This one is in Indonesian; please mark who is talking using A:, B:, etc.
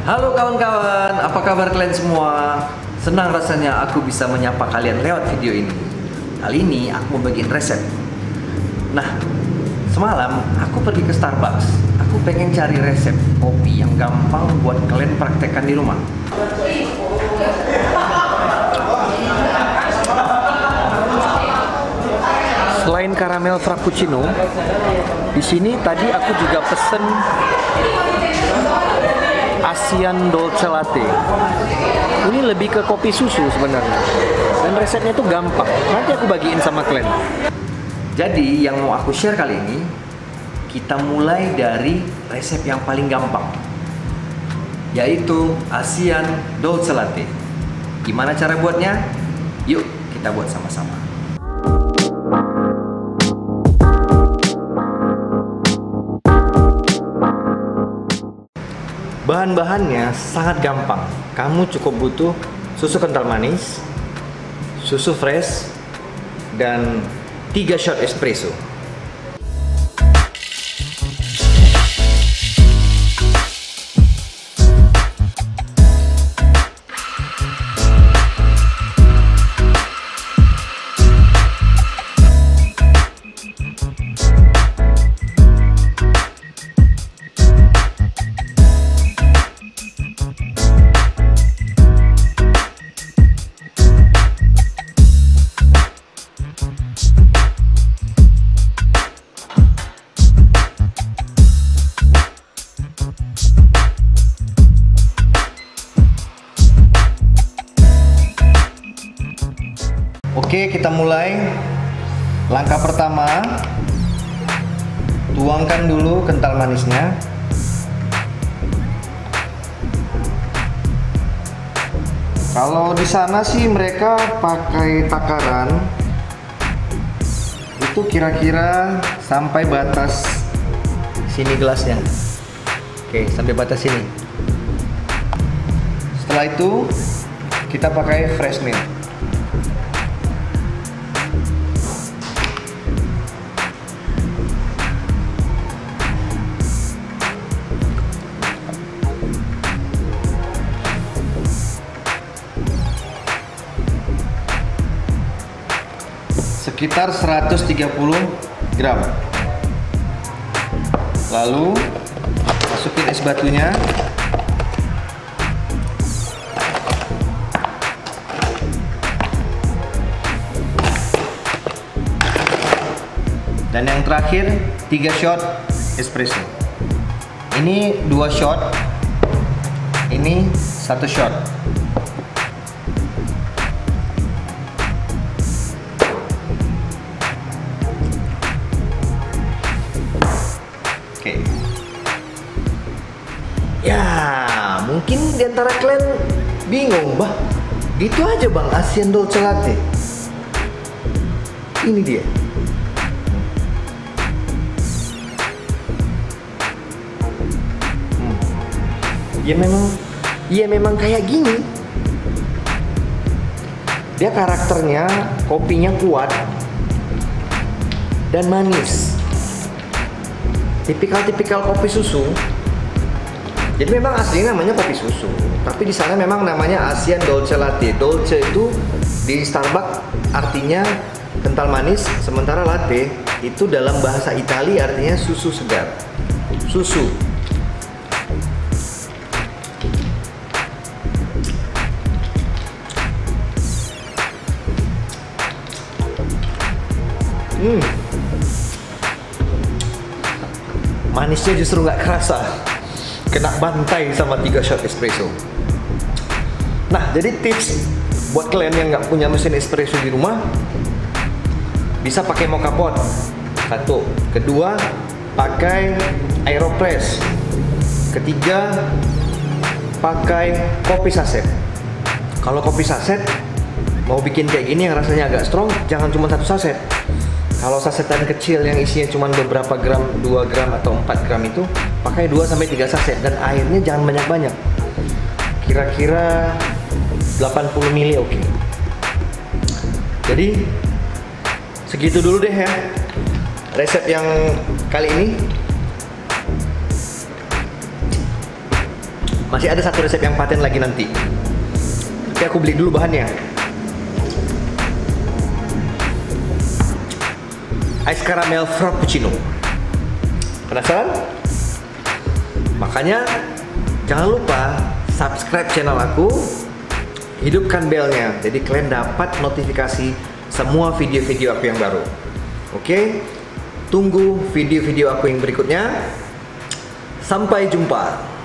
A: Halo kawan-kawan, apa kabar kalian semua? Senang rasanya aku bisa menyapa kalian lewat video ini. Kali ini aku mau bagiin resep. Nah, semalam aku pergi ke Starbucks. Aku pengen cari resep kopi yang gampang buat kalian praktekkan di rumah. Selain karamel frappuccino, di sini tadi aku juga pesen Asian Dolce Latte. Ini lebih ke kopi susu sebenarnya. Dan resepnya tuh gampang. Nanti aku bagiin sama kalian. Jadi yang mau aku share kali ini, kita mulai dari resep yang paling gampang, yaitu Asian Dolce Latte. Gimana cara buatnya? Yuk kita buat sama-sama. Bahan-bahannya sangat gampang. Kamu cukup butuh susu kental manis, susu fresh, dan 3 shot espresso. Oke, kita mulai. Langkah pertama, tuangkan dulu kental manisnya. Kalau di sana sih mereka pakai takaran. Itu kira-kira sampai batas sini gelasnya. Oke, sampai batas sini. Setelah itu kita pakai fresh milk. Sekitar 130 gram. Lalu masukin es batunya. Dan yang terakhir 3 shot espresso. Ini 2 shot, ini 1 shot. Ya, mungkin diantara kalian bingung, bah, gitu aja bang, Asian Dolce Latte. Ini dia. Ya memang kayak gini. Dia karakternya, kopinya kuat dan manis. Tipikal kopi susu. Jadi memang aslinya namanya kopi susu, tapi di sana memang namanya Asian Dolce Latte. Dolce itu di Starbucks artinya kental manis, sementara latte itu dalam bahasa Italia artinya susu segar. Susu. Manisnya justru nggak kerasa. Kena bantai sama 3 shot espresso. Nah, jadi tips buat kalian yang nggak punya mesin espresso di rumah, bisa pakai mocha pot. 1. Kedua, pakai Aeropress. Ketiga, pakai kopi saset. Kalau kopi saset mau bikin kayak gini yang rasanya agak strong, jangan cuma 1 saset. Kalau sasetan kecil yang isinya cuma beberapa gram, 2 gram atau 4 gram itu, pakai 2-3 saset dan airnya jangan banyak-banyak. Kira-kira 80 ml oke. Jadi segitu dulu deh ya resep yang kali ini. Masih ada satu resep yang paten lagi nanti. Tapi aku beli dulu bahannya. Ice caramel frappuccino. Penasaran? Makanya jangan lupa subscribe channel aku, hidupkan belnya, jadi kalian dapat notifikasi semua video-video aku yang baru. Oke? Tunggu video-video aku yang berikutnya. Sampai jumpa.